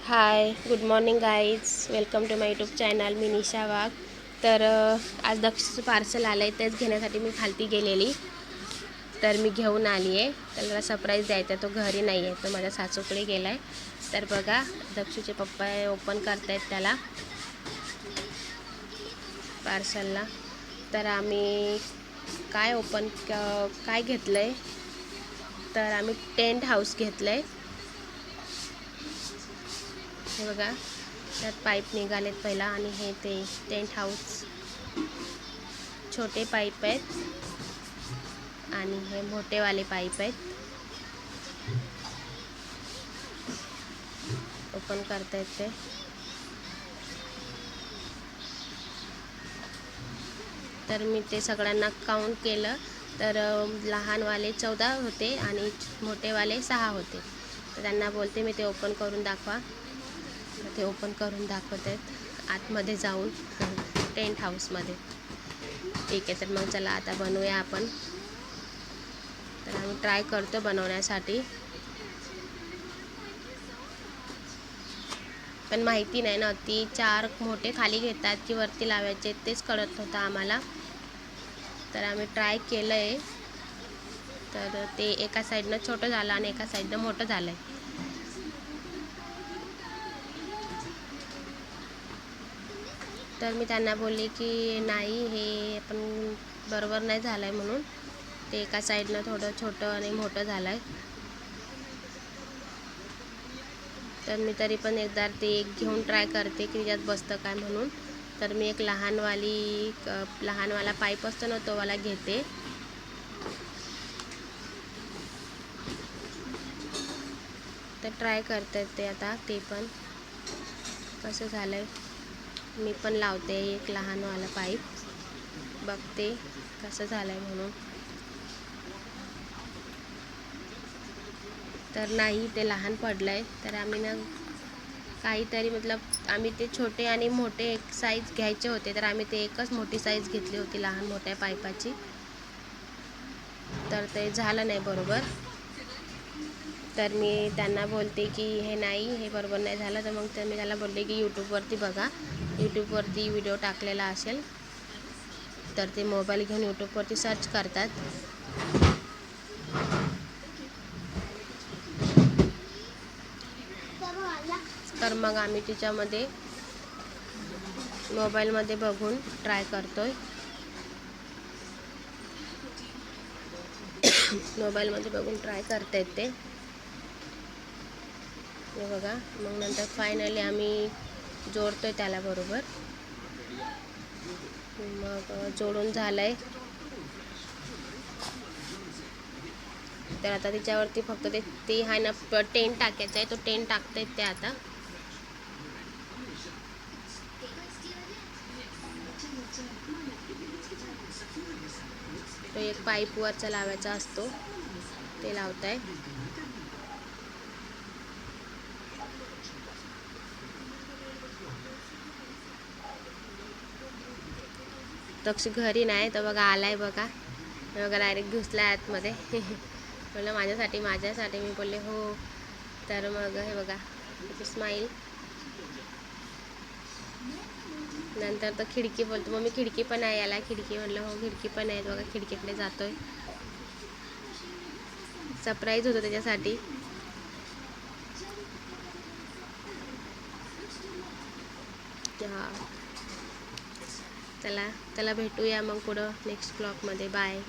High good morning guys, welcome to my YouTube channel. मी निशा वाघ. तर आज दक्षचं पार्सल आलं आहे, तेच घेण्यासाठी मी खालती गेलेली. तर मी घेऊन आली आहे. त्याला सरप्राईज द्यायचा, तो घरी नाही आहे, तो माझ्या सासूकडे गेला आहे. तर बघा, दक्षूचे पप्पा ओपन करतायत त्याला पार्सलला. तर आम्ही काय घेतलं आहे, तर आम्ही टेंट हाऊस घेतलं आहे. हे बघा, त्यात पाईप निघालेत पहिला, आणि हे ते टेंट हाऊस छोटे पाईप आहेत आणि हे मोठेवाले पाईप आहेत. ओपन करता येते. तर मी ते सगळ्यांना काउंट केलं, तर लहानवाले 14 होते आणि मोठेवाले 6 होते. तर त्यांना बोलते मी ते ओपन करून दाखवा. ते ओपन करून दाखवत आहेत आतमध्ये जाऊन टेंट हाऊसमध्ये. ठीक आहे, तर मग चला आता बनवूया आपण. तर आम्ही ट्राय करतो बनवण्यासाठी, पण माहिती नाही ना, ती 4 मोठे खाली घेतात की वरती लावायचे तेच कळत होतं आम्हाला. तर आम्ही ट्राय केलं आहे. तर ते एका साईडनं छोटं झालं आणि एका साईडनं मोठं झालं आहे. तर मी त्यांना बोलले की नाही, हे आपण बरोबर नाही झालं आहे, म्हणून ते एका साईडनं थोडं छोटं आणि मोठं झालं आहे. तर मी तरी पण एकदा ते एक घेऊन ट्राय करते की त्याच्यात बसतं काय म्हणून. तर मी एक लहानवाला पाईप असतो ना, तो वाला घेते. तर ट्राय करते ते आता, ते पण कसं झालं आहे. मी पण लावते एक लहानवाला पाईप, बघते कसं झालं आहे म्हणून. तर नाही, ते लहान पडलं आहे. तर आम्ही ना काहीतरी आम्ही ते छोटे आणि मोठे एक साईज घ्यायचे होते, तर आम्ही ते एकच मोठी साईज घेतली होती लहान मोठ्या पाईपाची. तर ते झालं नाही बरोबर. तर मी त्यांना बोलते की हे नाही, हे बरोबर नाही झालं. तर मग मी त्याला बोलले की यूट्यूबवरती बघा, यूट्यूबवरती व्हिडिओ टाकलेला असेल. तर ते मोबाईल घेऊन यूट्यूबवरती सर्च करतात. तर मग आम्ही तिच्यामध्ये मोबाईलमध्ये बघून ट्राय करतोय. मोबाईलमध्ये बघून ट्राय करता येते. हे बघा, मग नंतर फायनली आम्ही जोडतोय त्याला बरोबर. मग जोडून झालंय. तर आता त्याच्यावरती फक्त ते आहे ना, टेंट टाकायचं आहे. तो टेंट टाकतायत ते आता. तो एक पाईप वरचा लावायचा असतो, ते लावताय. तक्ष घरी नाही, तर बघा आलाय बघा. बघा, डायरेक्ट घुसला आतमध्ये. बोललं माझ्यासाठी मी बोलले हो. तर मग हे बघा, स्माईल. नंतर तर खिडकी बोलतो, मग मी खिडकी पण आहे याला. खिडकी म्हणलं हो, खिडकी पण आहे. बघा, खिडकीकडे जातोय. सरप्राईज होतं त्याच्यासाठी. हां, चला भेटूया मग पुढं नेक्स्ट ब्लॉगमध्ये. बाय.